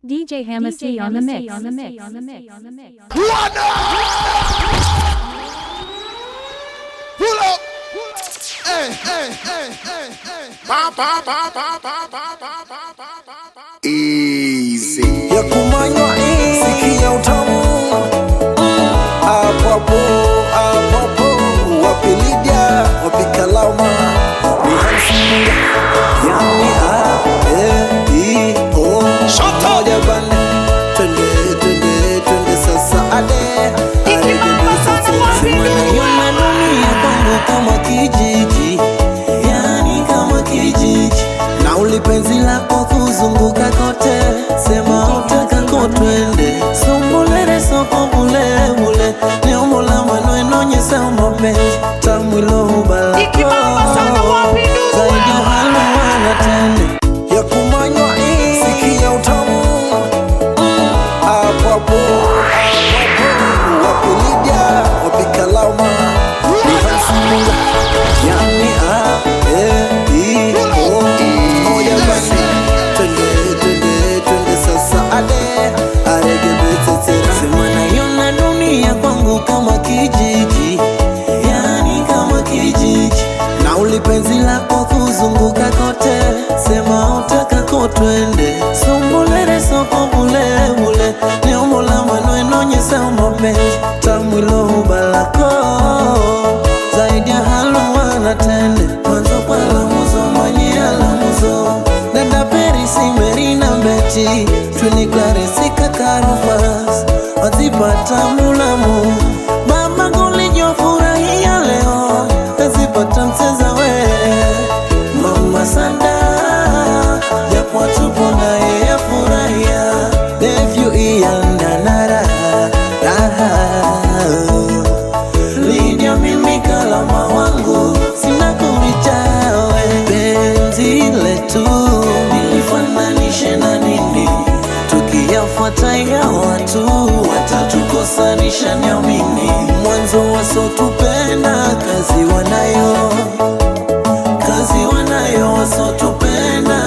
DJ Hamacy on the mix. Pull up. Hey, hey, hey, hey, hey. Ba, ba, ba, ba, ba, ba, ba, ba, ba, ba. Easy. Ya kumanywa sikia utamu Apapo, apapo Wapi Lydia, wapi Kalama Ni Hansi Yani moja bande Twende sasa ade Simana yona dunia kwangu kama kijiji Yani kama kijiji Na ulipenzi lako kuzunguka kote Sema utaka kotwende Sombulere soko bule bule Neomola manu enonyesa mapenzi Tamwilo hubalako Zaidi hana wana tende Ya kumanywa sikia utamu Apapo, wapi Lydia, wapi Kalama Ni Hansi Yani moja basi Twende sasa ade Aregebete Semana yona dunia kwangu kama kijiji Yani kama kijiji Na ulipenzi lako kuzunguka kote Sema utaka kotwende Sombulere soko bule bule Neomola manu enonyesa mapenzi Tamwilo hubalako Zaidi ya halu wanatende Mwanzo pala muzo manye ala muzo Nenda Perisi Merina Beti Twini Clarence Kakarufas Wazipata mulamu Baba gulijo furahia leo Wazipata mseza we Mama Sanda Japo tupo na yeye furahia Nephew Iyanda Nara Lydia mimi Kalama wangu Sina kurichawe Penzi letu Nilifananishe na nini Tukiyafuata ya watu Watatukosanisha niamini Mwanzo wasotupenda Kazi wanayo wasotupenda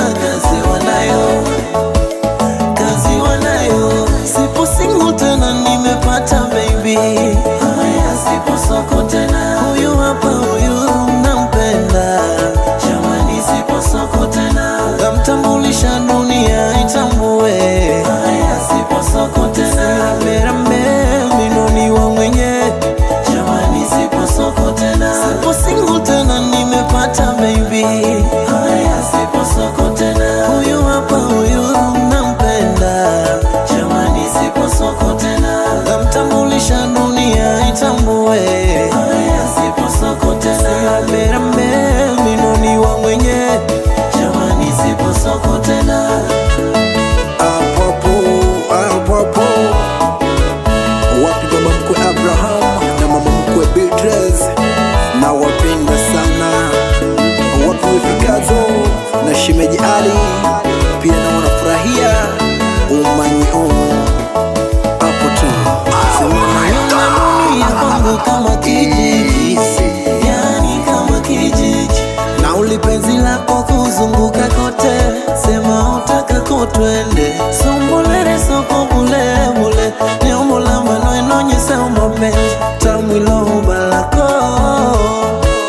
Kazi wanayo Sipo single tena nimepata baby Haya sipo soko tena Huyu hapa huyu nampenda Jamani sipo soko tena Namtambulisha dunia itambue Haya sipo soko tena Merame minoni wa mwenye Jamani sipo soko tena Sipo single tena nimepata baby Haya sipo soko tena Huyu hapa huyu nampenda Jamani sipo soko tena Namtambulisha dunia itambue Haya sipo soko tena Merame minoni wa mwenye Jamani sipo soko tena Apapo Wapi baba mkwe Abraham Na mama mkwe Beatrice Na wapenda sana Wapi wefikazo Na shimeji Ali Pia na wanafurahia Umanyi Apo tu Semana yona dunia kwangu kama kijiji Yani kama kijiji Na ulipenzi lako kuzunguka kote Sema utaka kotwende Sombulere soko bule bule Neomola manu enonyesa mapenzi Tamwilo hubalako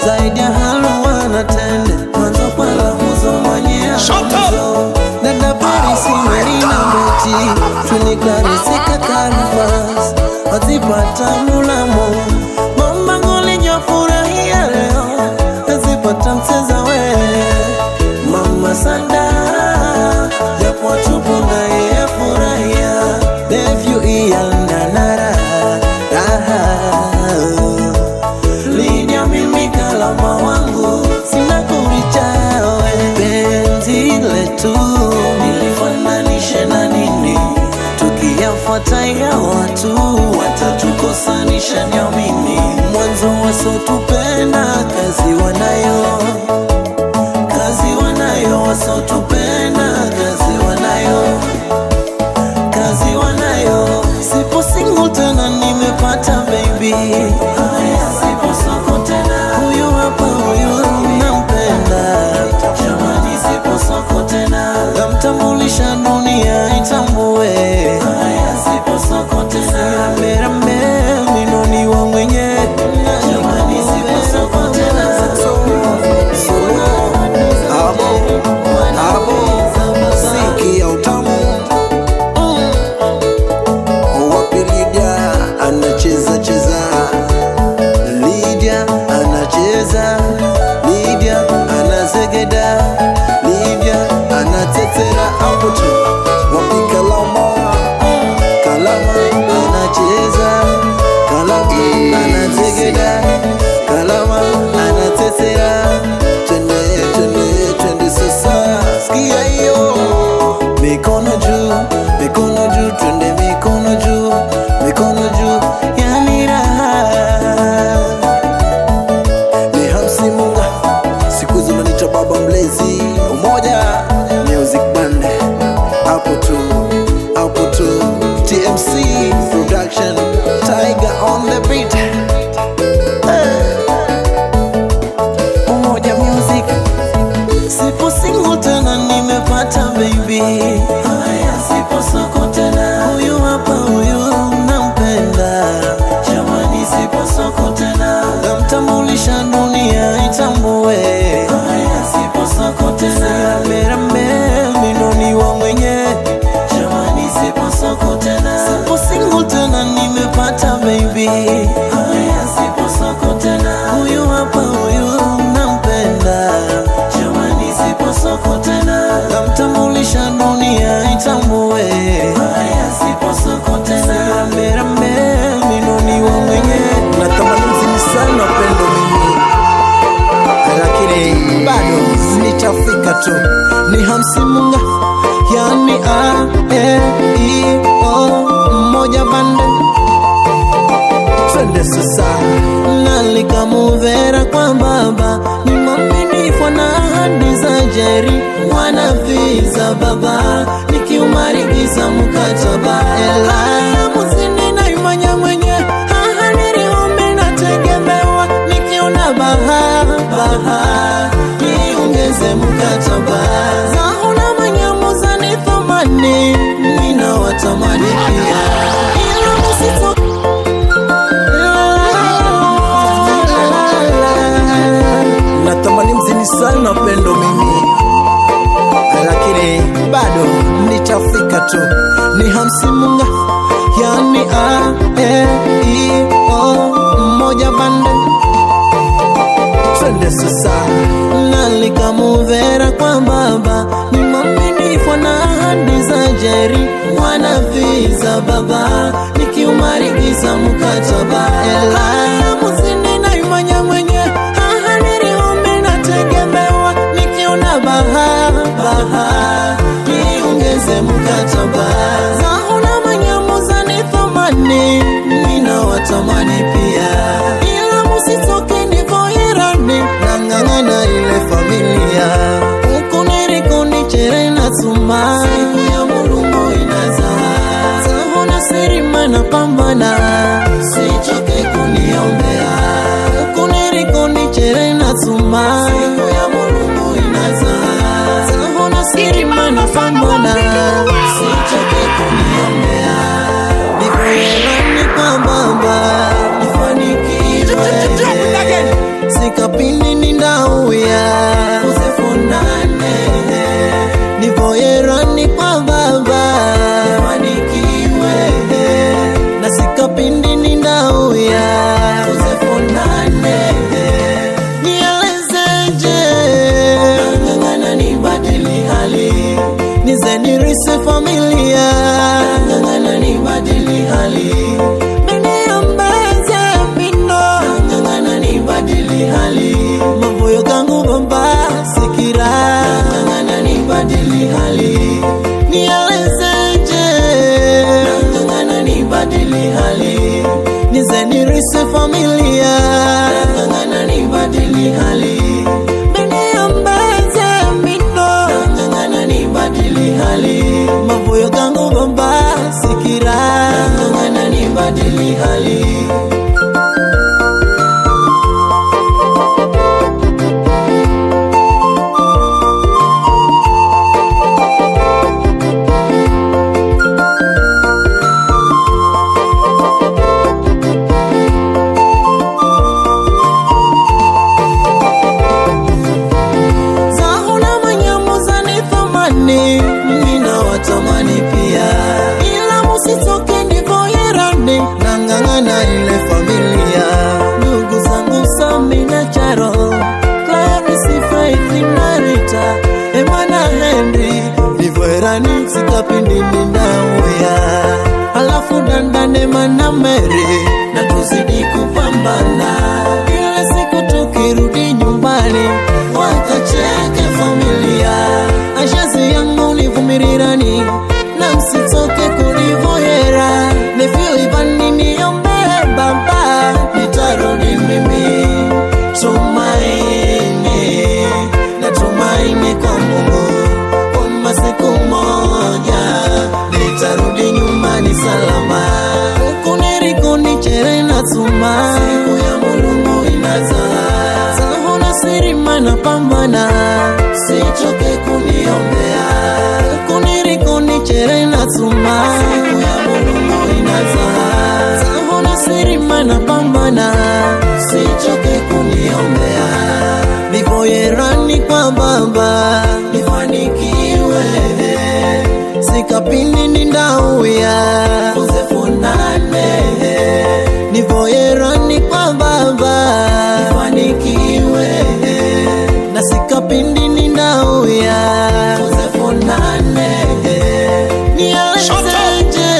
Zaidi ya halu wanatende Mwanzo pala muzo manye ala muzo Nenda Perisi Merina Beti Twini Clarence Kakarufas Wazipata mulamu Mama gulijo furahia leo Wazipata mseza we Mama Sanda Japo tupo na yeye furahia Nephew Iyanda Nara Lydia mimi Kalama wangu Sina kurichawe Penzi letu Nilifananishe na nini Tukiyafuata ya watu Watatukosanisha niamini Mwanzo wasotupenda Kazi wanayo wasotupenda Kazi wanayo Sipo single tena nimepata baby Haya sipo soko tena Huyu hapa huyu nampenda Jamani sipo soko tena Namtambulisha dunia itambue sikia hiyo. Mikono juu, twende mikono juu, yani raha. Ni Hamsi Munga, siku zinanita baba mlezi. Umoja Music Band, hapo tu TMC Production, Tiger on the beat. Umoja Music, sipo single tena, nimepata baby. Haya, sipo soko tena, huyu hapa, huyu nampenda. Jamani, sipo soko tena, namtambulisha dunia itambue. Haya, sipo soko tena, merame minoni wa mwenye. Jamani, sipo soko tena, sipo single tena, nimepata baby. Haya, sipo soko tena, huyu hapa, huyu nampenda. Jamani, sipo soko tena, namtambulisha dunia itambue. Haya, sipo soko tena, merame minoni wa mwenye. Natamani mzini sana pendo mimi, lakini bado nitafika tu. Ni Hamsi Munga, yani A-E-I-O, Umoja Band. Twende sasa, nalikamuvera kwa baba, ni mwaminifu na ahadi za jeri. Wanaviza baba, nikiumarigiza mkataba. Ela muzini na imanya mwenye, ahadiri ombe na tegemewa. Nikiona baha, niungeze mkataba. Zahuna manyamuza ni thamani, nina watamani pia. Ila musito natamani mzini sana pendo mimi, lakini bado nitafika tu. Ni Hamsi Munga, yani A-E-I-O, Umoja Band. Twende sasa, nalikamuvera kwa baba, ni mwaminifu na ahadi za jeri. Wanaviza baba, nikiumarigiza mkataba. Ela muzini na imanya mwenye, ahadiri ombe na tegemewa. Nikiona baha, niungeze mkataba. Zahuna manyamuza ni thamani, nina watamani pia. Ila musitoke nivoirani, nang'ang'ana ile familia. Huku niriko nichere na tuma, siku ya mulungu inazaa. Zahuna sirima na pambana, sichoke kuniombea. Huku niriko nichere na tuma, siku ya mulungu inazaa. Zahuna sirima na pambana, sichoke kuniombea. Nivoerani kwa baba, nifanikiwe. Sikapini ninauya, usefonane. Nivoerani kwa baba, nifanikiwe. Na sikapindi ninauya, usefonane. Nielezeje, nang'ang'ana nibadili hali, nizenirise familia. Nang'ang'ana nibadili hali, meniambeze mino. Nang'ang'ana nibadili hali, mavoyo gangu bamba sikira. Nang'ang'ana nibadili hali, nielezeje. Nang'ang'ana nibadili hali, nizenirise familia. Nang'ang'ana nibadili hali, meniambeze mino. Nang'ang'ana nibadili hali, mavoyo gangu bamba sikira. Nang'ang'ana nibadili hali. Zahuna manyamuza ni thamani, nina watamani pia. Ila musitoke nivoerani, nang'ang'ana ile familia. Ndugu zangu Sami na Charo, Clarence, Faith na Rita, Emana Henry. Nivoerani sikapindi ninauya, alafu dandane mana Mary. Na tuzidi kupambana, ile siku tukirudi nyumbani, wakacheke familia. Asha muniombea. Nivoyerani kwa baba nifanikiwe, sikapini nindauya uzefunane. Nivoyerani kwa baba nifanikiwe, na sikapindi nindauya uzefunane. Nialezeje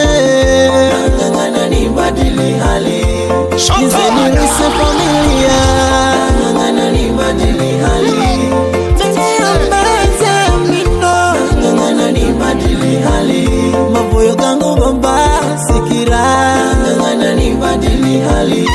nang'ang'ana nibadili hali, nizenirise familia nang'ang'ana nibadili hali. Niambeze mino nang'ang'ana nibadili hali, maboyo gangu bamba sikira nang'ang'ana nibadili hali.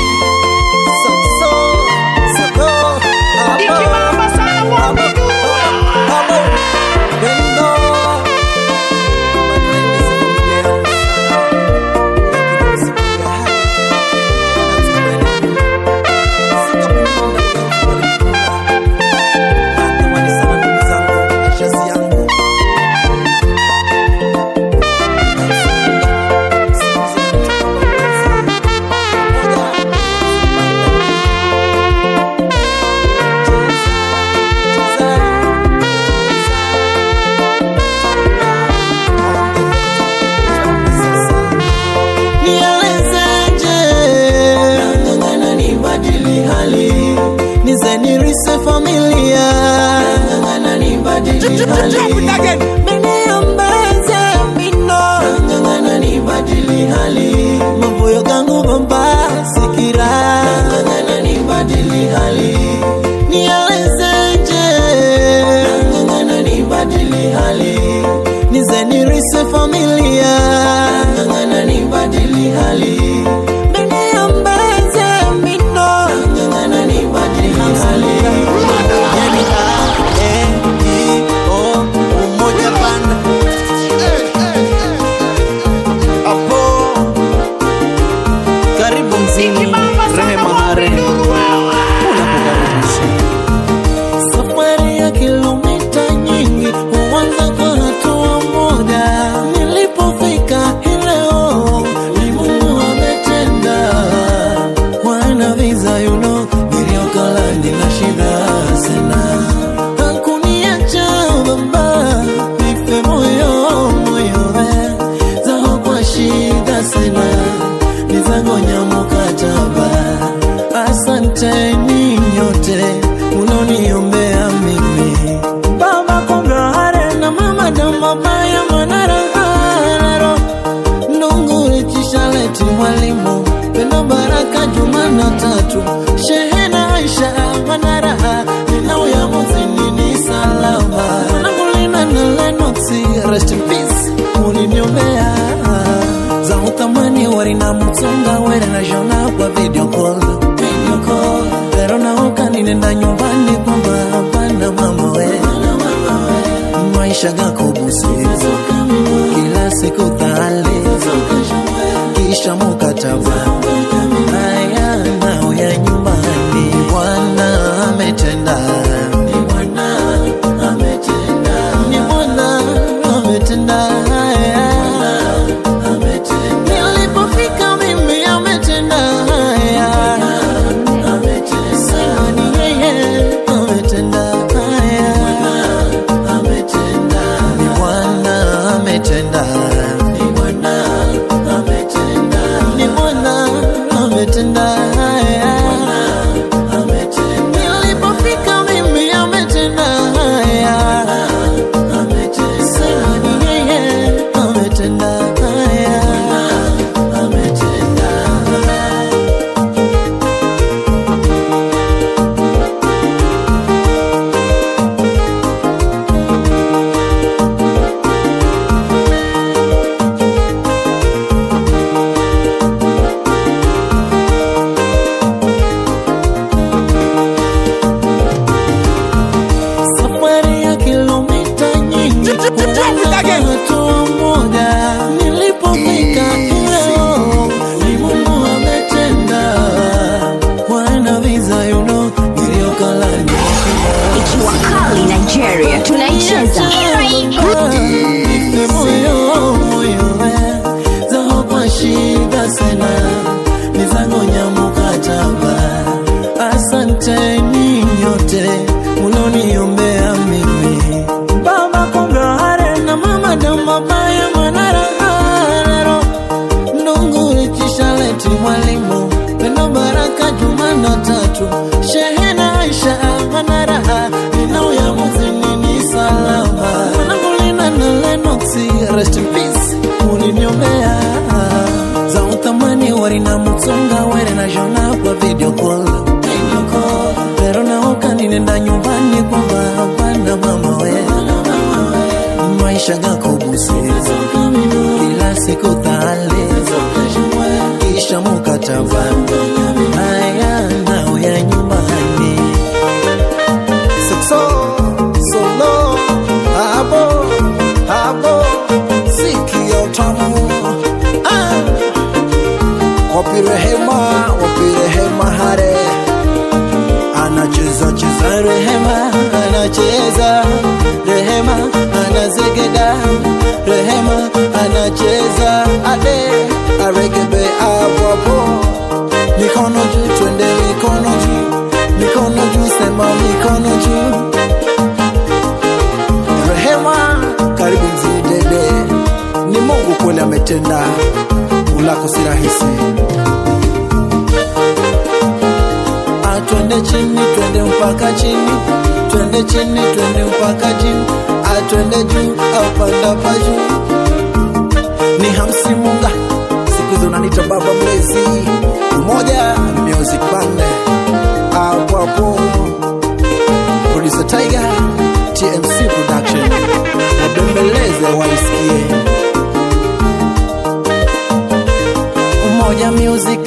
Nizenirise familia nang'ang'ana nibadili hali. Meniambeze mino nang'ang'ana nibadili hali, maboyo gangu bamba sikira nang'ang'ana nibadili hali. Nialezeje nang'ang'ana nibadili hali, nizenirise familia nang'ang'ana nibadili hali. Safari ya kilomita nyingi huanza kwa hatua moja. Nilipofika leo ni Mungu ametenda. Wana visa niliokalandi na shida sana. Hakuniacha baba nife moyo zaho kwa shida sana, nizangonya mukataba. Asanteni nyote unoniombea mimi, baba Kongahare na mama Damabaya Manararo, Ndunguri Chishaleti Mwalimu Pendo Baraka Jumana Tatu, Shehena Aisha Manaraha ninauya muzini ni salama. Nangulina na Lenoxi rest in peace uliniombea. Za utamani warina mtunga were na jona kwa video call. Pero naoka ninenda nyumbani kwa baba na mama we, maisha gako busi kila siku tale kisha mukataba. Haya nao ya nyumbani Bwana ametenda, ni Bwana ametenda, ni Bwana ametenda. Nilipofika mimi ametenda haya, sema ni yeye ametenda haya, ni Bwana ametenda, ni Bwana ametenda, ni Bwana ametenda haya. Nilipofika mimi ametenda haya, sema ni yeye ametenda haya, ametenda. Safari ya kilomita nyingi hatua moja. Nilipofika leo ni Mungu ametenda. Wana visa niliokalani Ikiwa kali Nigeria tunaicheza. nife moyo zaho kwa shida sana, nizangonya mukataba. Asanteni rest in peace, uliniombea za uthamani wari na mtunga were na jona kwa video call. Pero naoka ninenda nyumbani kwa baba na mama we, maisha gako busi kila siku tale kisha mukataba haya nao ya nyumbani. Solo abo siki ya utamu wapi rehema hare anacheza Rehema anacheza, Rehema anazegeda, Rehema anacheza ade aregebe awapo. Mikono juu twende, mikono juu sema mikono juu. Rehema karibu mzidede, ni Mungu kweli ametenda, ulako si rahisi. Twende chini, twende mpaka chini, twende chini, twende mpaka chini, twende juu au panda pa juu. Ni Hamsi Munga, siku hizo unaniita baba mlezi. Umoja music band hapo, producer Tiger, TMC production, wabembeleze waisikie. Umoja music.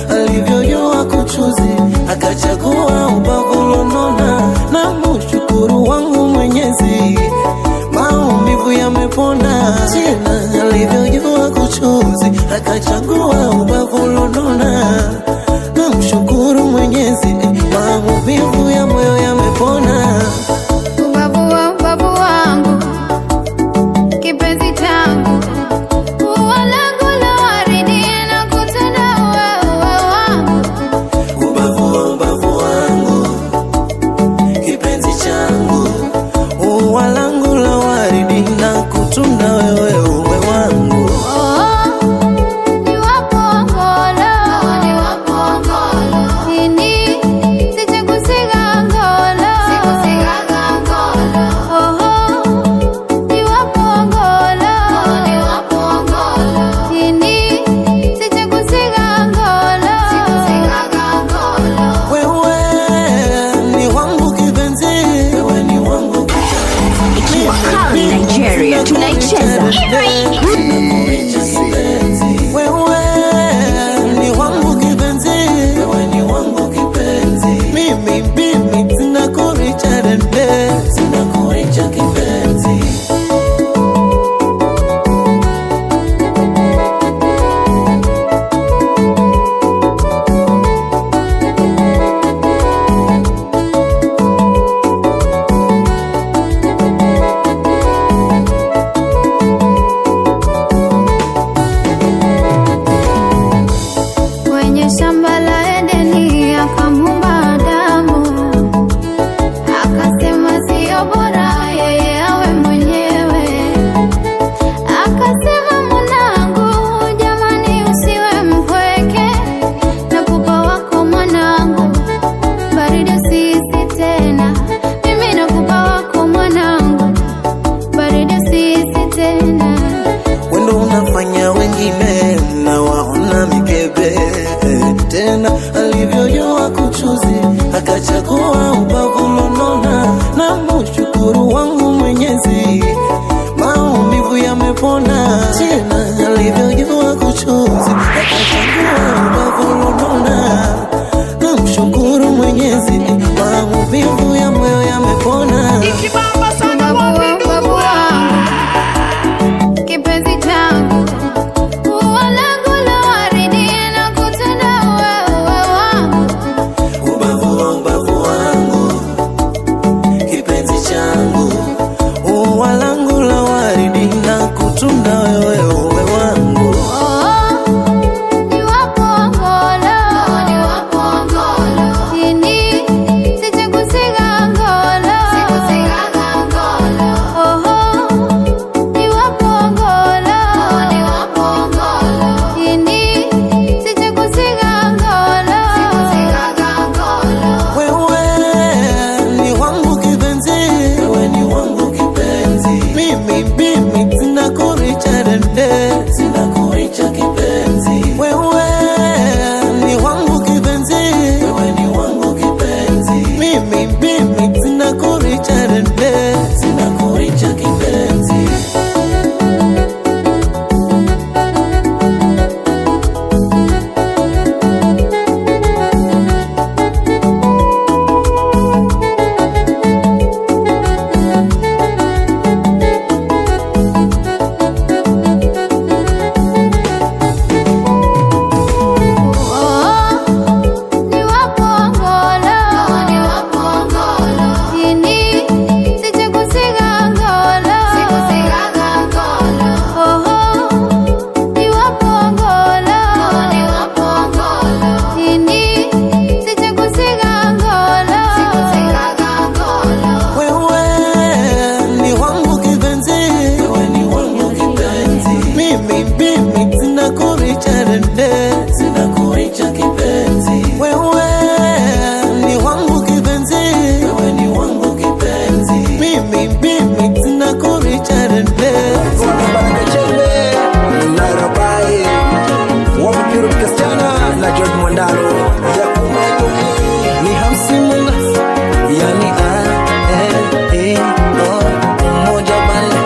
Alivyojua kuchuzi akachagua ubavu lonona, na mshukuru wangu Mwenyezi, maumivu yamepona. Tena alivyojua kuchuzi akachagua ubavu lonona, na mshukuru Mwenyezi, maumivu ya moyo yamepona. Ubavu wangu kipenzi changu, tunda wewe uwe wangu. Ni wapo ngolo, ini sichekusiga ngolo, ni wapo ngolo, ini sichekusiga ngolo. Wewe ni wangu kipenzi, wewe ni wangu kipenzi. Ikiwa kali Nigeria tunaicheza. Wewe ni wangu kipenzi, wewe ni wangu kipenzi. Mimi sinakuacha dende, sinakuacha kipenzi. tena alivyojua kuchuzi akachagua ubavulununa. Namshukuru Mwenyezi maumivu ya moyo yamepona. Babu wangu, kipenzi changu, ua langu la waridi na kutenda wewe wangu. Ubavu wangu, kipenzi changu, ua langu la waridi na kutunda wewe wangu. Ni wapo ngolo, ni wapo ngolo, ini sichagusiga ngolo, sikusigaga ngolo. Ni wapo ngolo, ni wapo ngolo, ini sichagusiga ngolo, sikusigaga ngolo. Wewe ni wangu kipenzi, wewe ni wangu kipenzi. Mimi sinakuricha dende, sinakuricha kipenzi. Wewe ni wangu kipenzi, wewe ni wangu kipenzi. Mimi sinakuricha dende, sinakuricha kipenzi. Ni wapo ngolo, ni wapo ngolo, ini sichagusiga ngolo, sikusigaga ngolo. Ni wapo ngolo, ni wapo ngolo, ini sichagusiga ngolo, sikusigaga ngolo. Wewe ni wangu kipenzi, wewe ni wangu kipenzi. Mimi sinakuricha dende, sinakuricha kipenzi. Wewe ni wangu kipenzi, wewe ni wangu kipenzi. Mimi sinakuricha dende. Ni hamsimu yani umoja bale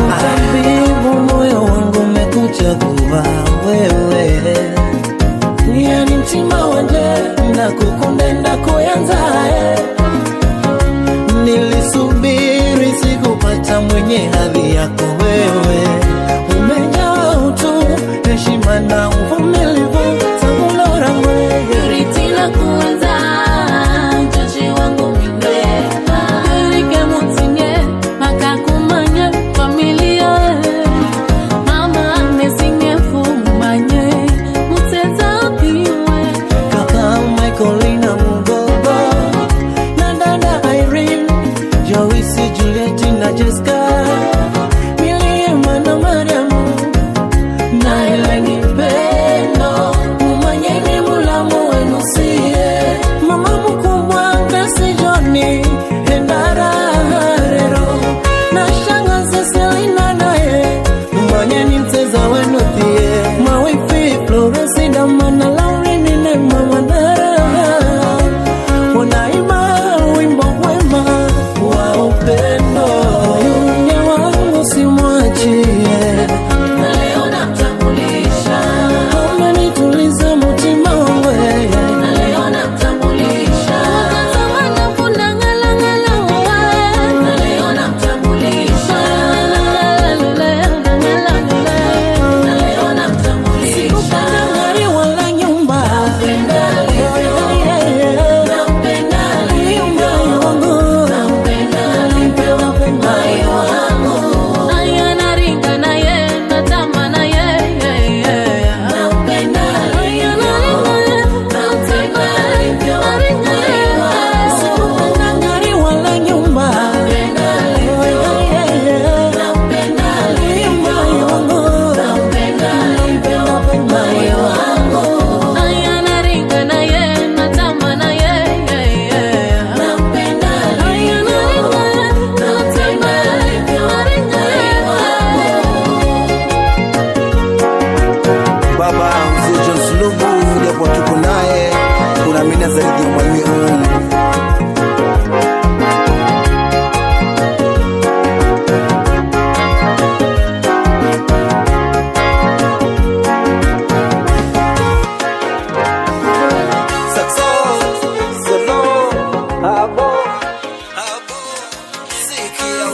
Habibu, moyo wangu umekuchagua wewe, yani mtima wanje na kukundenda kuyanza. Nilisubiri sikupata mwenye hadhi yako wewe, umejaa utu, heshima na uvumilivu, sabulora mwe Ritila kuanza mchochi wangu minde Yurike mutinye makakumanye familia Mama amesinge fumanye muteza piwe kaka Michaelina Mugogo na dada Irene, Joyce, Juliet na Jessica, Miriam na Mariamu na Eleni Pendo, umanyeni mulamu wenu siye, mama mkubwa Grace Johnny, Endara Harero na shangazi Selina naye, umanyeni mteza wenu thie, mawifi Florence Damana Laurini na mama Nara, unaima wimbo wema wa upendo, yunye wangu simwachie. Leo namtambulisha Amenituliza mutima wangu Na leo namtambulisha Ukazama kuna ngala ngala uwe Na leo namtambulisha Na leo namtambulisha sikupata gari wala nyumba, Nampenda nyumba wangu Nampenda nipewa pema.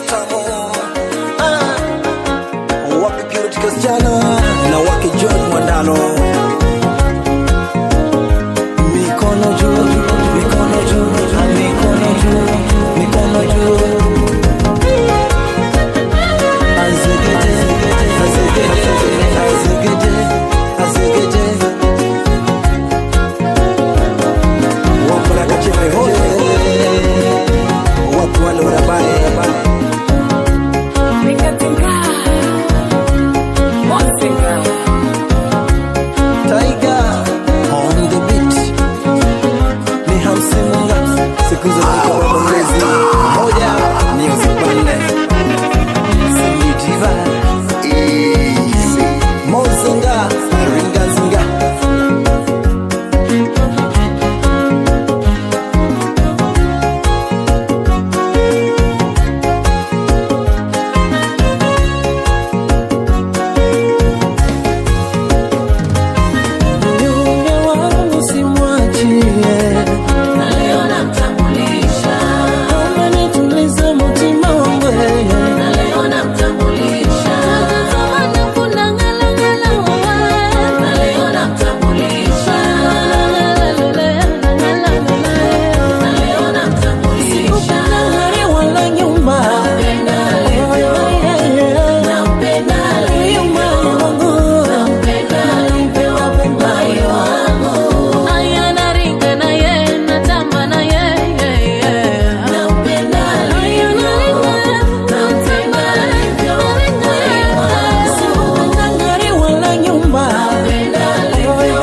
tamu. Wapi Purity Kasichana na wake John Mwandalo. Mikono juu, mikono juu, mikono juu, mikono juu. Azegede, azegede, azegede, azegede. Wapala kachepe hoye, watu wale wanabaye. Tiger on the beat. Ni Hamsi Munga. Siku za mkwa mlezi. Moja music band. Simi diva. Easy. Mozinga. Ringa zinga. Yule wangu simwachie. Na leo namtambulisha. Amenituliza mutima wangu. Na leo namtambulisha. Zamani kuna ngala ngala wawe. Na leo namtambulisha. Na leo namtambulisha. Gari wala nyumba. Nampenda alivyo. Nampenda alivyo. Nampenda alivyo. Moyo wangu. Aya naringa na ye, natamba na ye. Nampenda alivyo. Nampenda alivyo. Moyo wangu. Gari wala nyumba. Nampenda alivyo.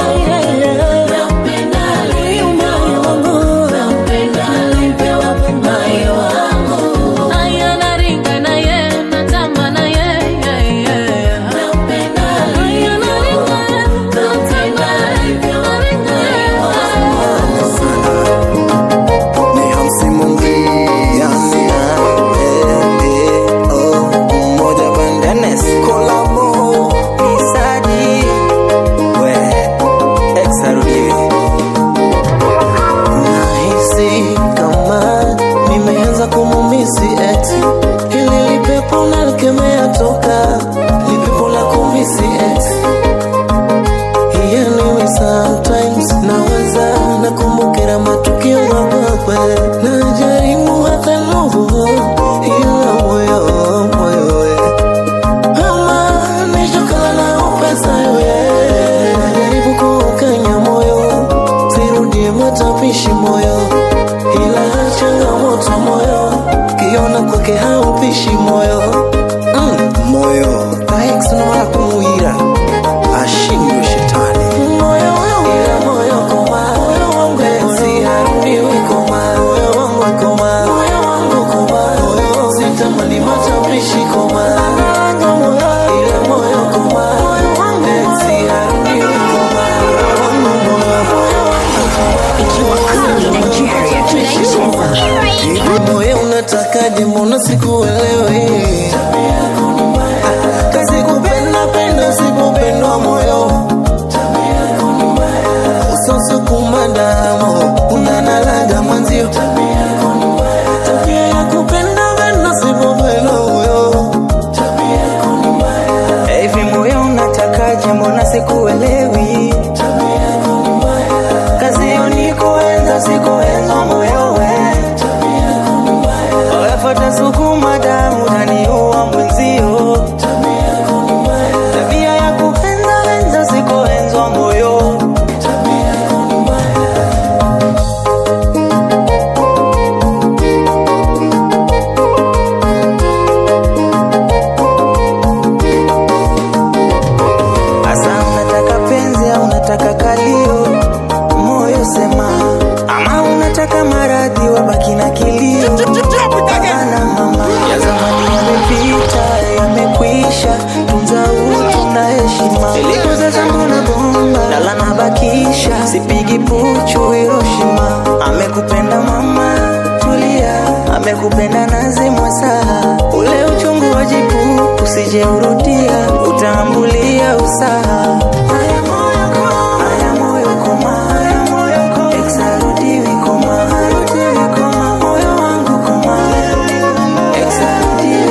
Nampenda alivyo. Nampenda alivyo. Moyo wangu. Aya naringa na ye, natamba na ye. Nampenda alivyo. Nampenda alivyo. Moyo wangu. Ni Hamsi Mungi. Mmoja bandanes. Kolabo. Isadi. We. Exarudi. Nahisi kama nimeanza kumumisi ex. Hili lipepo nalikemea toka. Lipepo la kumisi ex. Anyway, sometimes naweza nakumbukira matukio mababa. Najaribu hata nuhu ila moyo we. Ama nishokala na upesa we. Najaribu kukanya moyo, sirudie matapishi moyo. Ila changamoto moyo, kiona kwake haupishi moyo. Moyo thanks no mara kumuira ashindwe shetani. Moyo wangu ila moyo koma, moyo wangu si harudiwi koma, moyo wangu koma, moyo wangu koma, moyo sitamani matapishi koma, ila moyo koma, moyo wangu si harudiwi koma, Ikiwa kali Nigeria tunaicheza. hivi moyo unatakaje? Mbona sikuelewi? Kazi kupenda penda, usipopendwa moyo usosukuma damu unanalaga mwanzio. Tabia ya kupenda penda, usipopendwa moyo. Hivi moyo unatakaje? Mbona sikuelewi? Kazi yoni kuenza sikuenza moyo we. Wafuata sukuma damu utaniua mwenzio. Tabia ya kupenda enza sikuenza moyo. Asa unataka penzi au unataka kalio? Moyo sema. Ama unataka maradhi wabaki na kilio? Ana mama ya zamani yamepita, yamekwisha. Tunza utu na heshima. Ilikuza zangu na bomba lala na bakisha. Sipigi puchu Hiroshima. Amekupenda mama, tulia. Amekupenda nazi mwasaha. Ule uchungu wajibu usije urudia, utambulia usaha. Haya moyo koma, haya moyo koma, haya moyo koma. Exarudiwi koma, harudiwi koma, moyo wangu koma. Exarudiwi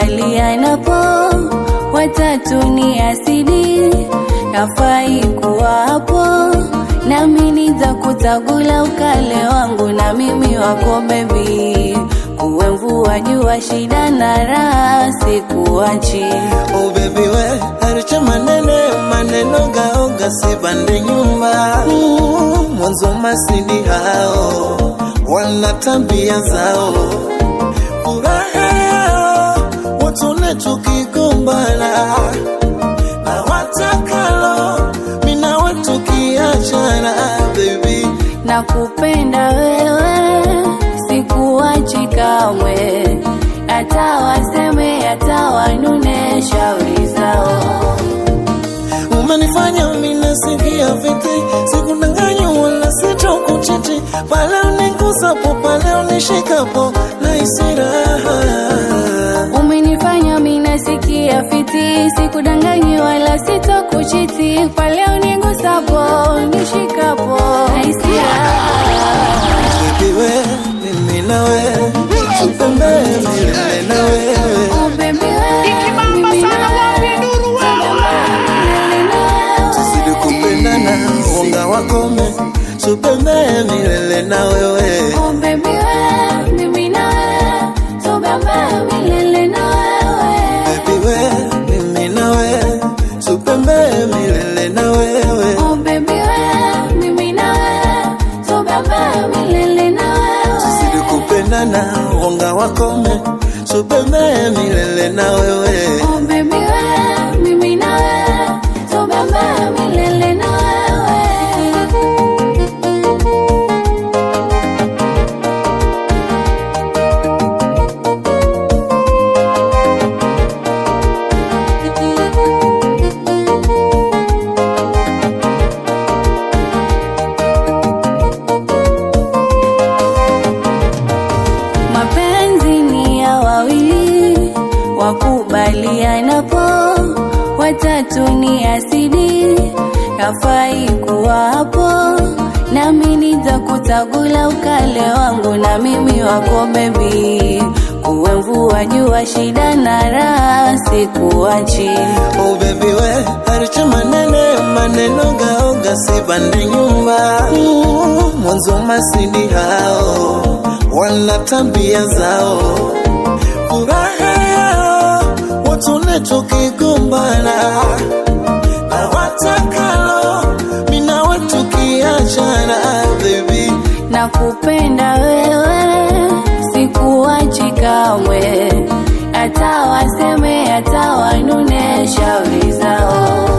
tukubalianapo, watatu ni asidi, kafai kuwa hapo, nami nitakutagula ukale wangu na mimi wako baby, kuwe mvua jua shida na raha sikuachi. Oh baby we, haricha maneno gaoga sibande nyumba. Mwanzo masidi hao, wana tabia zao, furaha yao, watone tukigombana, na watakalo, mina watu kiachana baby. Nakupenda wewe, sikuachi kamwe, hata waseme hata wanune shauri zao. Umenifanya mina sikia viti, sikudanganya wala sitokuchiti, pale unigusapo, pale unishikapo, nahisi raha. Umenifanya mina sikia fiti, sikudanganya wala sitokuchiti, pale unigusapo, nishikapo, nahisi raha. Baby we, mimi na wewe, tupembee milele na wewe. Oh baby we, mimi na wewe, milele na wewe. Tuzidi kupendana, wanga wakome, tupembee milele na wewe. Oh baby we, mimi na wewe, tupembee milele na wewe. Baby we, mimi na wewe, tupembee milele na wewe. Oh baby we, mimi na wewe, tupembee milele na wewe. Tuzidi kupendana, wanga wakome, tupembee milele na wewe. Oh baby we, mimi na wewe, tupembee milele na wewe. Mapenzi ni ya wawili, wakubalianapo, watatu ni asidi, kafai kuwa hapo, nami nitakutagula ukale wangu na mimi wako baby, kuwe mvua jua shida na raha sikuachi. Oh baby we, haricha maneno gaoga sibande nyumba. Mwanzo masidi hao, wana tabia zao, furaha yao, watone tukigombana, na watakalo, mina wetu kiachana baby. Nakupenda wewe, sikuachi kamwe, hata waseme hata wanune shauri zao.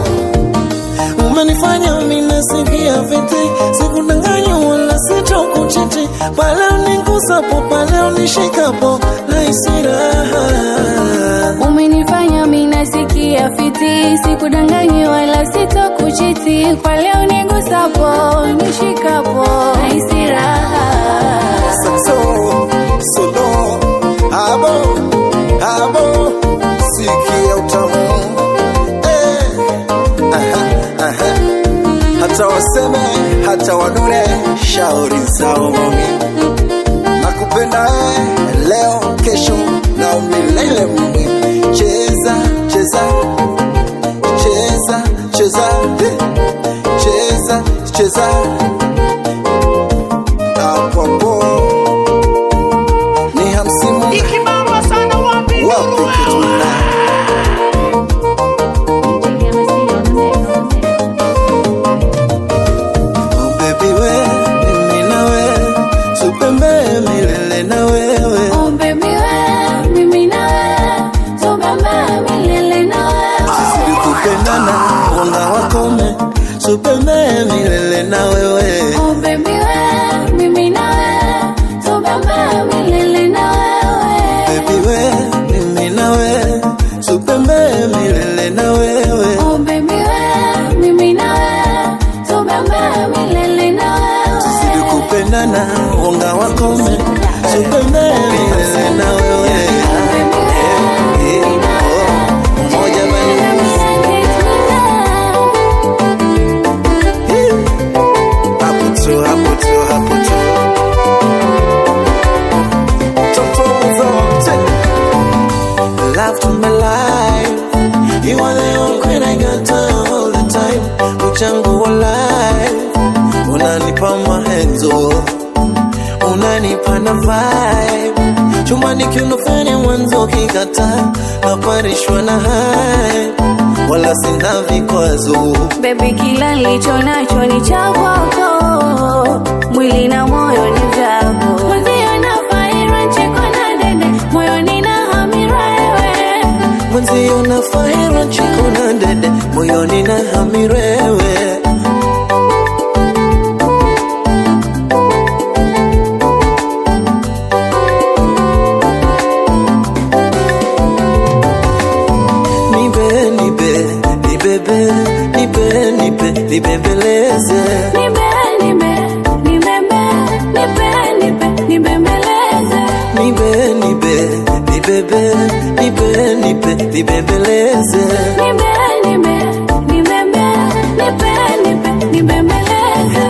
Umenifanya mina sikia viti, sikudanganya wala sitokuchiti, pale unigusapo, pale unishikapo, nahisi raha. Umenifanya mina sikia fiti, sikudanganya wala sitokuchiti, pale unigusapo, nishikapo, nahisi raha. Solo, abo, sikia utamu. Hata waseme, hata wanune, shauri zao mami. Nakupenda leo, kesho, na milele mami. Cheza, cheza, cheza, cheza, cheza, cheza. Apopo ni hamsimu, Ikibamba sana wapi kituna. Oh baby we, mimi na wewe, tupembee milele na wewe. Oh baby we, mimi na wewe, tupembee milele na wewe. Tuzidi kupendana, wanga wakome, tupembee milele na wewe. Oh baby we, mimi na wewe, tupembee milele na wewe. Baby we, mimi na wewe, tupembee milele na wewe. Oh baby we, mimi na wewe, tupembee milele na wewe. Tuzidi kupendana, wanga wakome, tupembee milele na wewe. Moja bani Jamani kiunofanya mwanzo kikata, naparishwa na hai, wala sina vikwazo. Baby kila nilicho nacho ni cha kwako, mwili na moyo ni vyako. Mwenzio na faira nchiko na dede, moyoni na hamira wewe. Mwenzio na faira nchiko na dede, moyoni na hamira wewe. Nibembeleze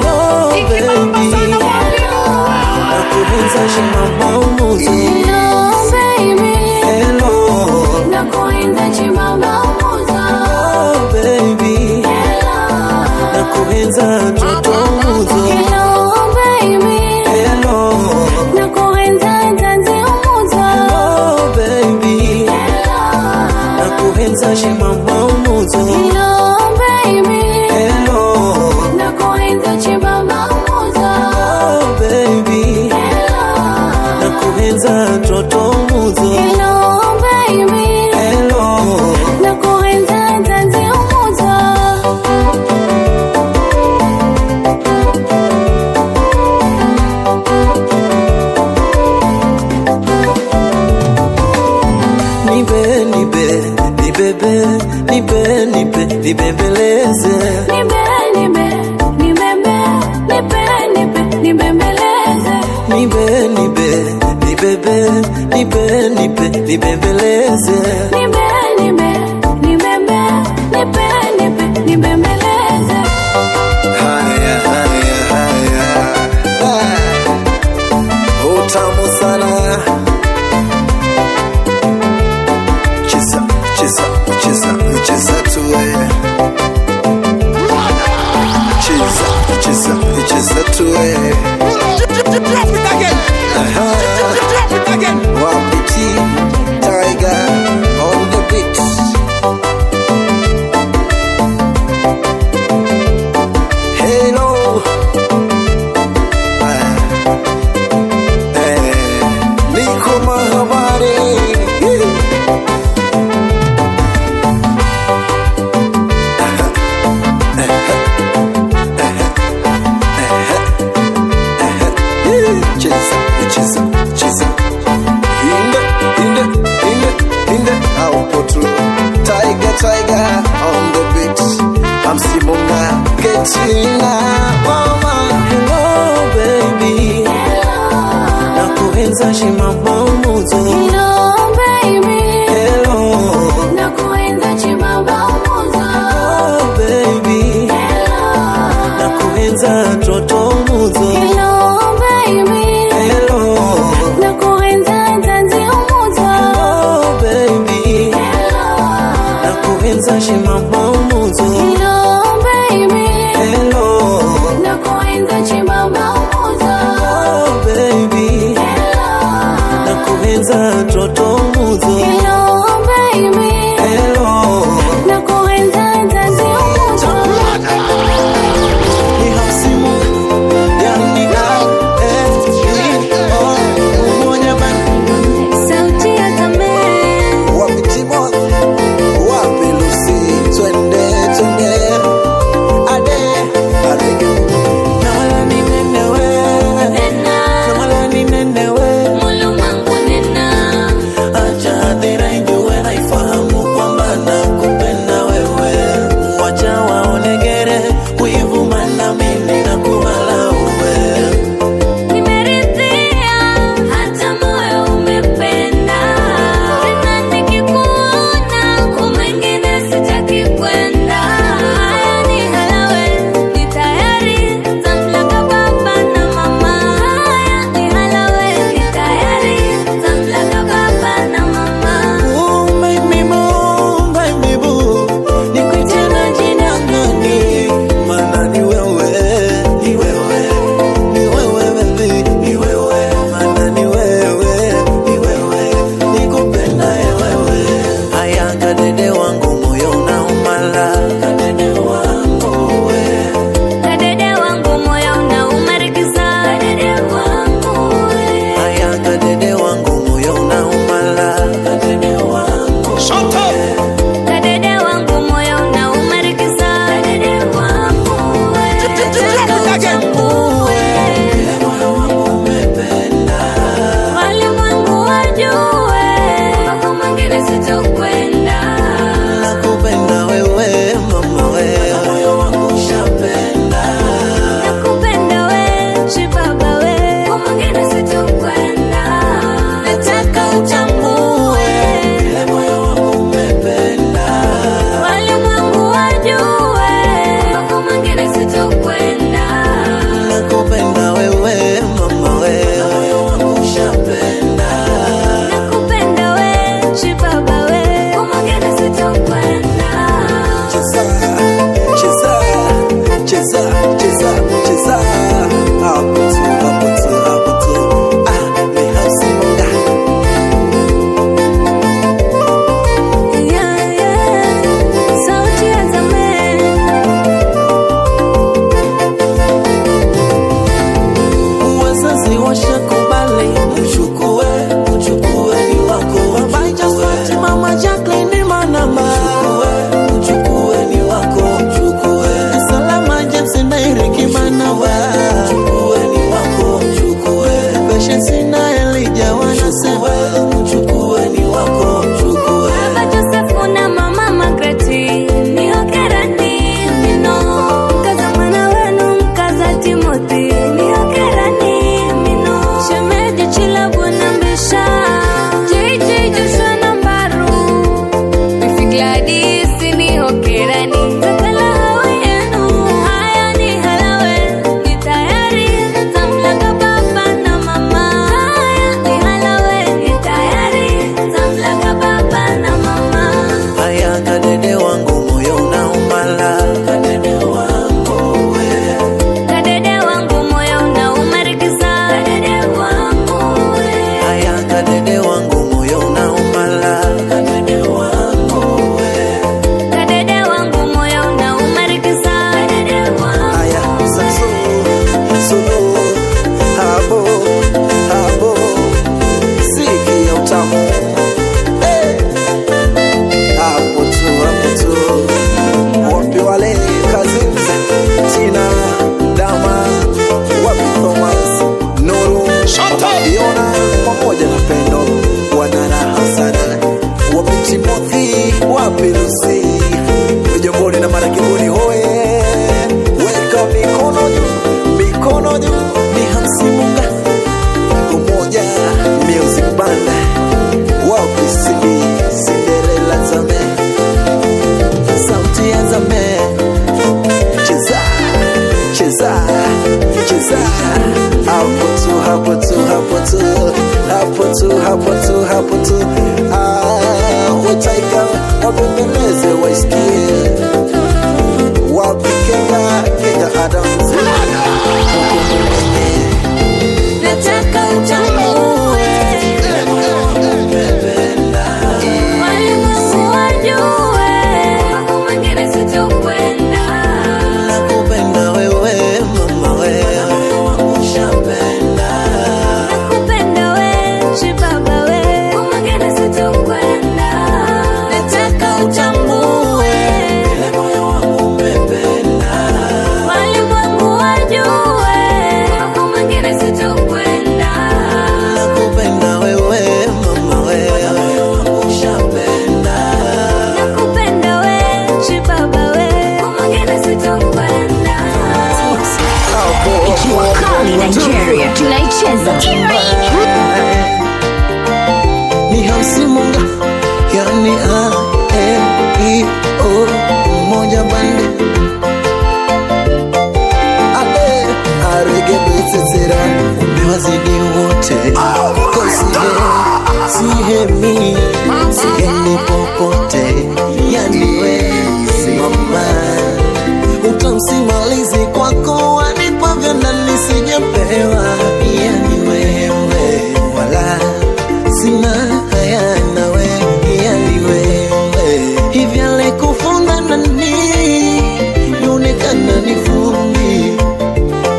oh baby, nakuenza chimama umuzo. Hello baby, hello, nakuenza chimama umuzo. Oh baby, nakuenza toto umuzo. Hello baby, hello, nakuenza ntanzi umuzo. oh baby, nakuenza chimama umuzo. Hello baby, hello, nakuenza chimama umuzo. oh baby, nakuenza toto umuzo. Hello baby, hello, nakuenza ntanzi umuzo. nibembeleze. Nibembeleze. Haya, haya, haya. Utamu sana. Cheza, cheza, cheza, cheza tuwe. Cheza, cheza, cheza tuwe. Drop it again. Drop it again. Wapiti, Tiger on the beat. Hello. Niko mahabari. Cheza, cheza, cheza. Inde, Aupoto. Tiger on the beat. I'm Simona, Ketina, mama. Hello, baby. Nakuenza chimama umuzo. Hello baby, Hello, nakuenza chimama umuzo. oh baby. Nakuenza toto umuzo. Hello baby, Hello, nakuenza ntanzi umuzo. oh baby. Nakuenza chimama umuzo. Hello baby, Hello, nakuenza chimama umuzo. oh baby. Nakuenza toto umuzo. Hello baby, Hello, nakuenza ntanzi umuzo. ni hasimu yani umoja bana. Sauti ya Kamel. Wapi Timon, wapi Lucy, twende ade namala ni nenewe, namala ni nenewe, Mulu mangu nena. acha dera hapo tu utaika wabembeleze waisikie wapikema Kenya Adams nataka utambue walimwengu wajue mambo mengine sitokwenda. nakupenda wewe mama wewe ushapenda Nakupenda we, baba we, mambo mengine sitokwenda. Nataka utambue ile moyo wangu umependa walimwengu wajue mambo mengine sitokwenda. nakupenda wewe mama wewe ushapenda Nakupenda we, baba we, mambo mengine sitokwenda. Ikiwa kali Nigeria tunaicheza. ni hamsimunga yani A-E-I-O moja bande ade aregebetsetsera umewazidi wote sihemi sihemi popote yani we mama utamsimalizi kwako wanipavyo ndani sijapewa yani wewe wala sina haya nawe yani wewe hivi alikufunga nani yonekana ni fundi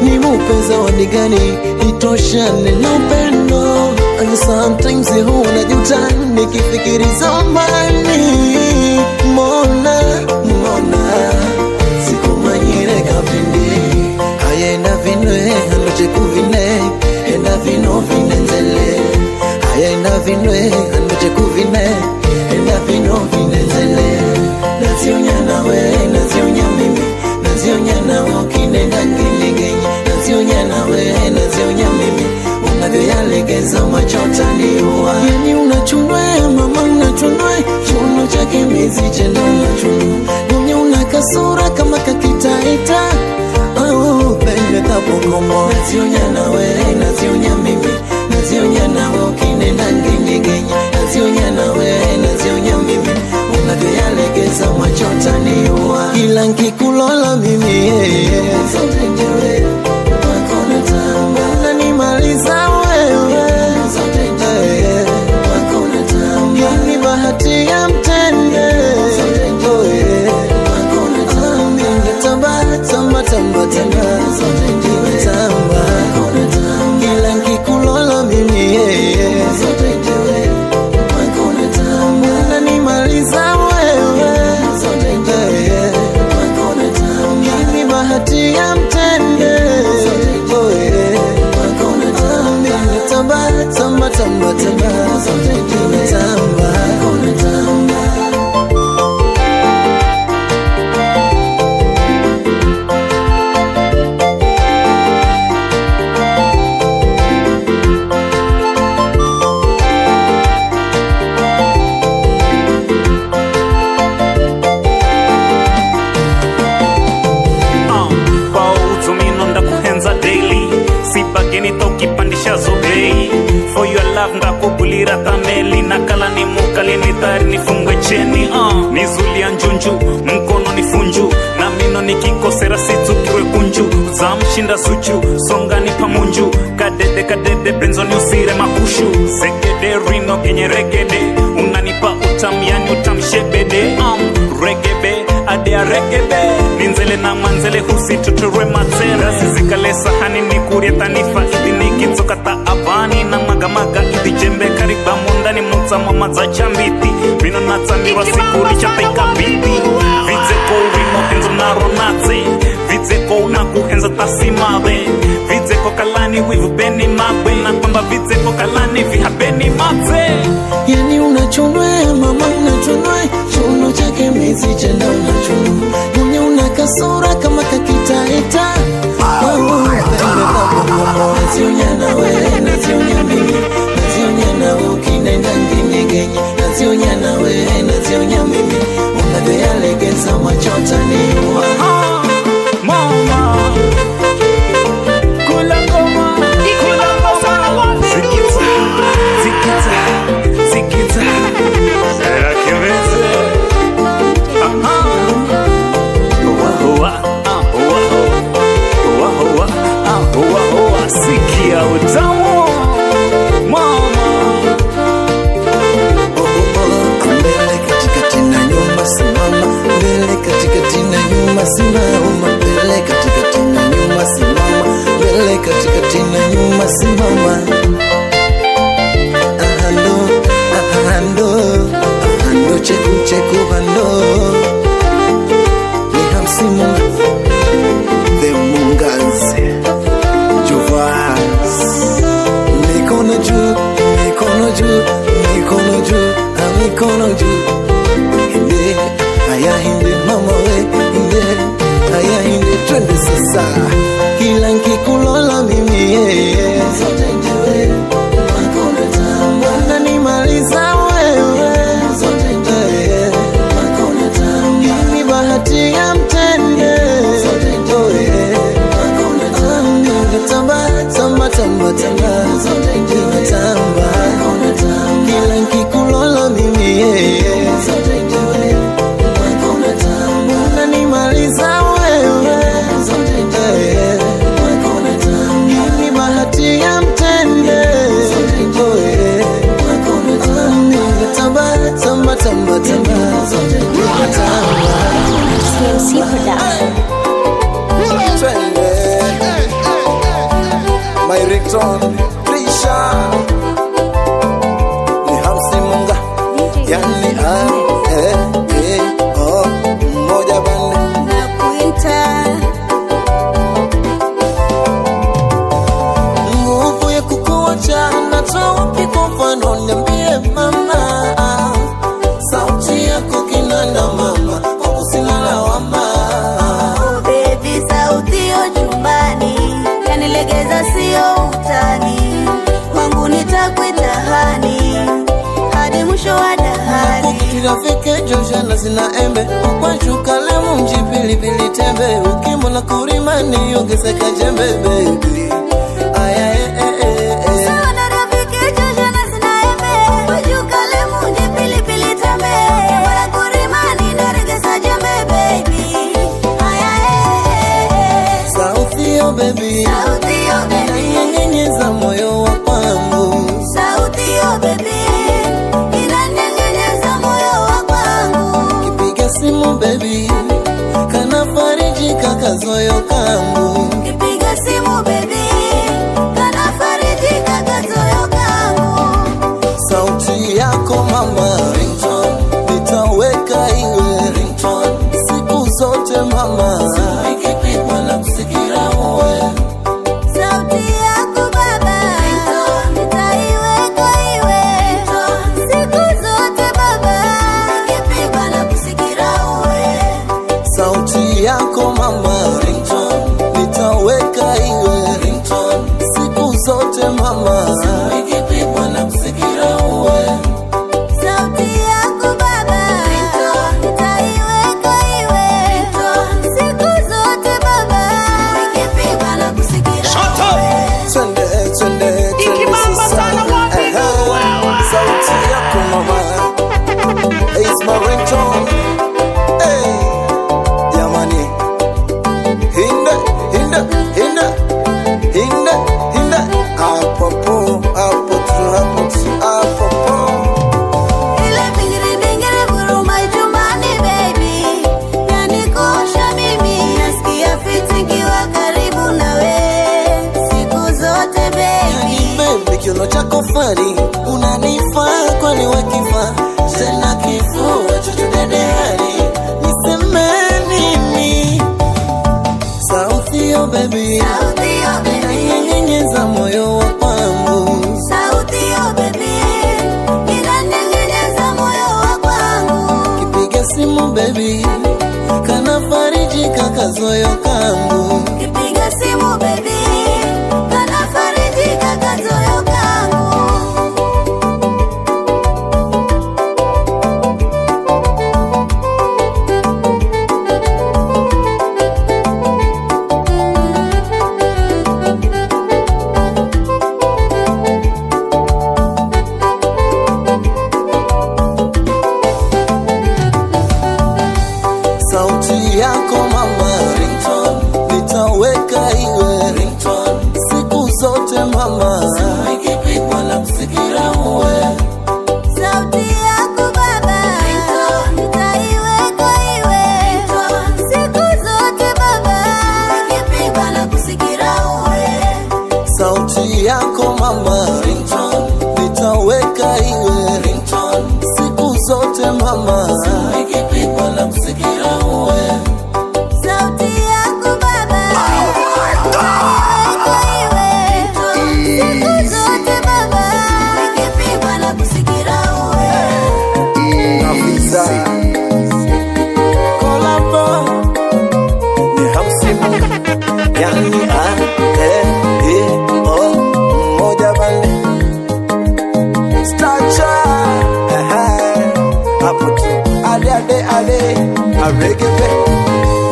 ni mupeza wadigani itoshane na upendo and sometimes huna juta nikifikiri zamani mona sikumanyire kapindi hayenda vinwe anoche kuvine enda vino vinenzele hayenda vinwe anoche kuvine enda vino vinenzele nazionya nawe nazionya mimi nazionya nawe ukinenda ngenyegenye nazionya nawe nazionya mimi unavyoyalegeza machota niua yani unachunwe mama unachunwe chuno chake mizi chendo unachunwe mwenye una kasura kama kakitaita au pende tapokomo nazionya nawe nazionya mimi nazionya nawe ukinenda ngenyegenye nazionya nawe nazionya mimi unavyoyalegeza machota niua ila nkikulola mimi zote njewe wakona tamba unanimaliza wewe zote njewe wakona tamba yani bahati ya mtende zote njewe wakona tamba tamba tamba tamba tamba zote njewe tamba wakona tamba ila nkikulola mimi zote njewe wakona tamba unanimaliza wewe zote njewe wakona tamba yani bahati ya mtende tamba tamba tamba tamba zote njewe tamba wakona tamba pautumino ndakuhenza daily sipageni tokipandisha zobei for your love ndakugulira kameli nakala ni mukali nidhari nifungwe cheni nizulia njunju mkono ni funju na mino nikikosera situkiwe kunju za mshinda suchu songani pamunju kadede kadede benzoni usire makushu segede rino kenye regede unanipa utamiani utamshebede regebe adea regebe ninzele na manzele husituture matsera sizikale sahani nikurie tanifa idi nikitsokata abani na magamaga idi jembe kariba mundani mutsamo madza chambiti vino natsamiwa sikuri chapeka biti vidzeko rino henzo naronatse vidzeko unakuhenza tasimave vidzeko kalani wivubeni magwe na kwamba vidzeko kalani vihabeni matse yani unachunwe mama unachunwe chuno chake mizi chenda unachunwe mwenye una kasura kama kakitaita nazionya nawe nazionya mimi nazionya nawe ukinenda ngenyegenye nazionya nawe nazionya mimi unavyoyalegeza machota niua mama kula ngoma zikita zikita TMC Production. Twende My ringtone Trisha ni Hamsi Munga yani mmoja bande nguvu ya kukuacha natoa wapi kwa mfano niambie mama sauti yako kinanda mama kwa kusina lawama Baby sauti yo chumbani yanilegeza sio utani wangu nitakwita hani hadi mwisho wa dahari Kirafike Joshana zina embe Ukwachuka lemu mjipilipili tembe Ukimbo na kurimani ungeseka jembe baby Sana rafiki Joshana zina embe Ukwachuka lemu mjipilipili tembe Ukimbo na kurimani ungeseka jembe baby Sauti yo baby Sauti yo baby Inanyenyeza moyo wa kwangu Sauti yo baby simu baby kana fariji kakazoyo kangu kipiga simu baby kana fariji kakazoyo kangu sauti yako mama ringtone nitaweka iwe ringtone siku zote mama ikipigwa na kusikira uwe sauti yako baba ringtone nitaiweka iwe ringtone siku zote baba ikipigwa na kusikira sauti yako mama ringtone nitaweka iwe ringtone siku zote mama ikipigwa na kusikira uwe sauti yako baba ringtone nitaiweka iwe ringtone siku zote baba ikipigwa na kusikira twende ikibamba sana wapi sauti yako mama is my ringtone kiuno chako fari unanifaa kwani wakifa tena kifua chochodedehari niseme nini sauti yo baby inanyenyeza moyo wa kwangu sauti yo baby inanyenyeza moyo wa kwangu kipiga simu baby kana fariji kakazoyo kangu kipiga simu baby kana fariji kakazoyo kangu sauti yako mama ringtone nitaweka iwe ringtone siku zote mama ikipigwa na kusikira uwe sauti yako baba ringtone nitaiweka iwe ringtone siku zote baba ikipigwa na kusikira uwe sauti yako mama ringtone nitaweka iwe ringtone siku zote mama ikipigwa na kusikira uwe sauti yako baba nitaiweka iwe ringtone siku zote baba ikipigwa na kusikira uwe Nafisa Kolabo ni Hamsi Munga yani moja bande Stacha hapo tu ade aregebe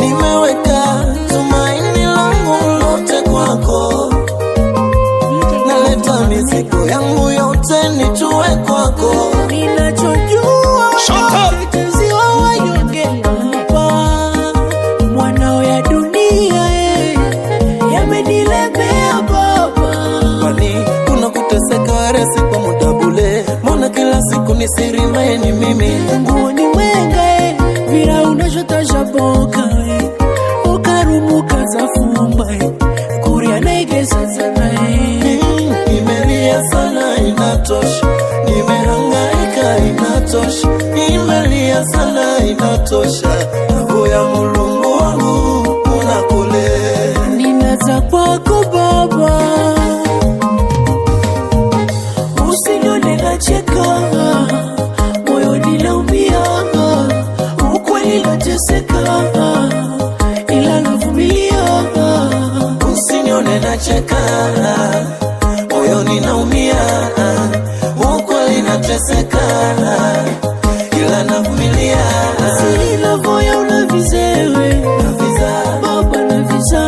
nimeweka tumaini langu lote kwako naleta mizigo yangu yote nitue kwako ninachojua kitenziwa wanyonge mwanao ya dunia yamenilemea baba kwani kuna kuteseka resi kwa muda bule mbona kila siku ni nisirimeni mimi nguo ni mwenga vira unajotaja boka ukarumuka za fumba kuria naigeza sana nimelia sana inatosha nimehangaika inatosha nimelia sana inatosha roho ya Mulungu wangu unakule ninaza kwako baba usinione nacheka moyo ninaumia ukweli nateseka ila navumilia usinione nacheka moyo ninaumia ukweli nateseka ila navumilia sina voya unavizewe naviza baba naviza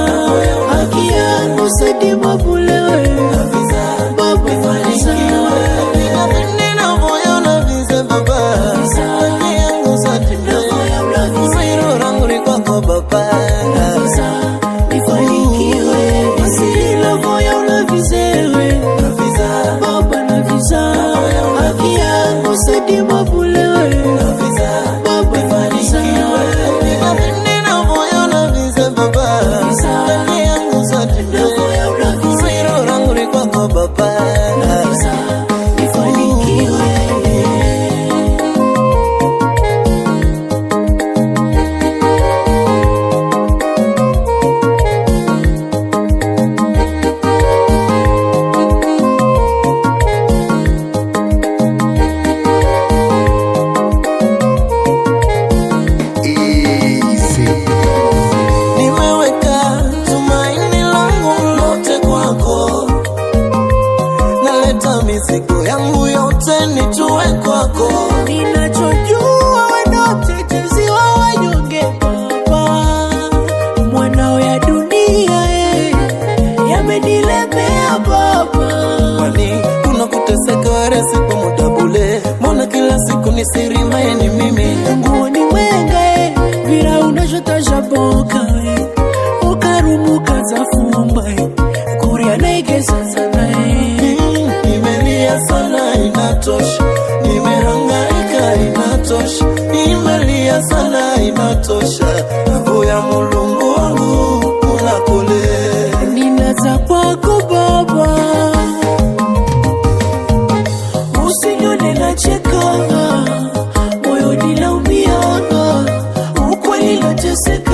haki yangu sidi mabulewe naviza baba fanikiwe nina voya unavize baba haki yangu sidi mabulewe rangu ni kwako baba naviza nifanikiwe sina voya unavizewe naviza baba naviza haki yangu sidi mabulewe naviza baba fanikiwe nina voya unavize baba haki yangu sidi mabulewe rangu ni kwako baba naviza nifanikiwe nimeweka tumaini langu lote kwako naleta mizigo yangu yote nitue kwako ninachojua wenotetezi wa wanyonge baba mwanao ya dunia yamenilemea baba kwani kuna kuteseka waresi kwa muda bule mbona kila siku nisirimeni mimi nguo ni mwenga vira unajotaja boka ukarumuka za fumba kuria naigeza sana nimelia sana inatosha nimehangaika inatosha nimelia sana inatosha roho ya Mulungu wangu unakule ninaza kwako baba usinione nacheka moyo ninaumia ukweli nateseka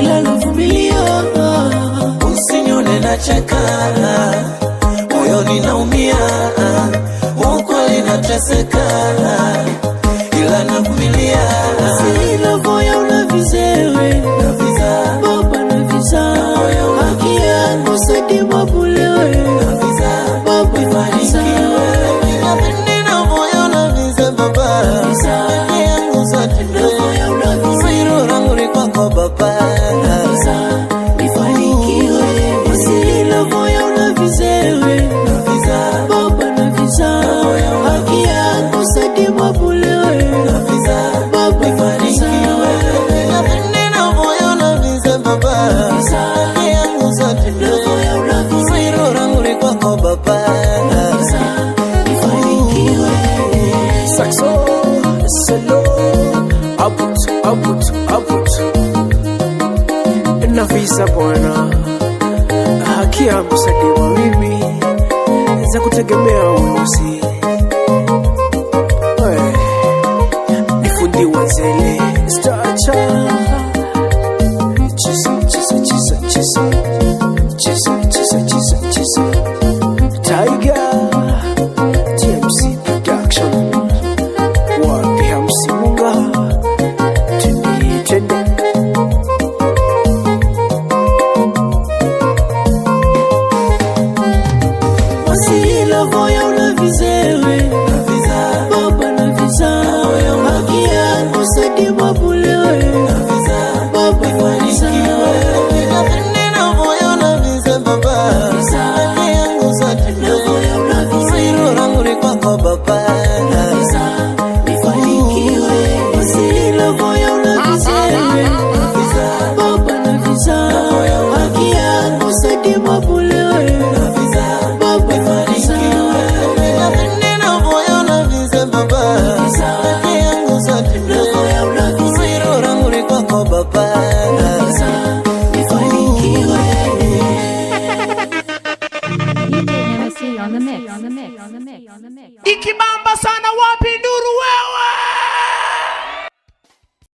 ila navumilia usinione nacheka moyo ninaumia ukweli nateseka ila navumilia sina voya unavizewe naviza baba naviza haki yangu sidi mabulewe naviza baba fanikiwe nina voya unavize baba haki yangu sidi mabulewe rangu ni kwako baba naviza nifanikiwe sina voya unavizewe naviza baba naviza haki yangu sidi mabulewe naviza baba fanikiwe nina voya unavize baba haki yangu sidi mabulewe rangu ni kwako baba naviza nifanikiwe Saxo, solo, abut Nafisa bwana haki yangu sadiwa mimi za kutegemea unusi nifundiwa zele stacha chisa Tiger TMC Production wapi hamsimunga tende wasila voya unavize Ikibamba sana wapi nduru we?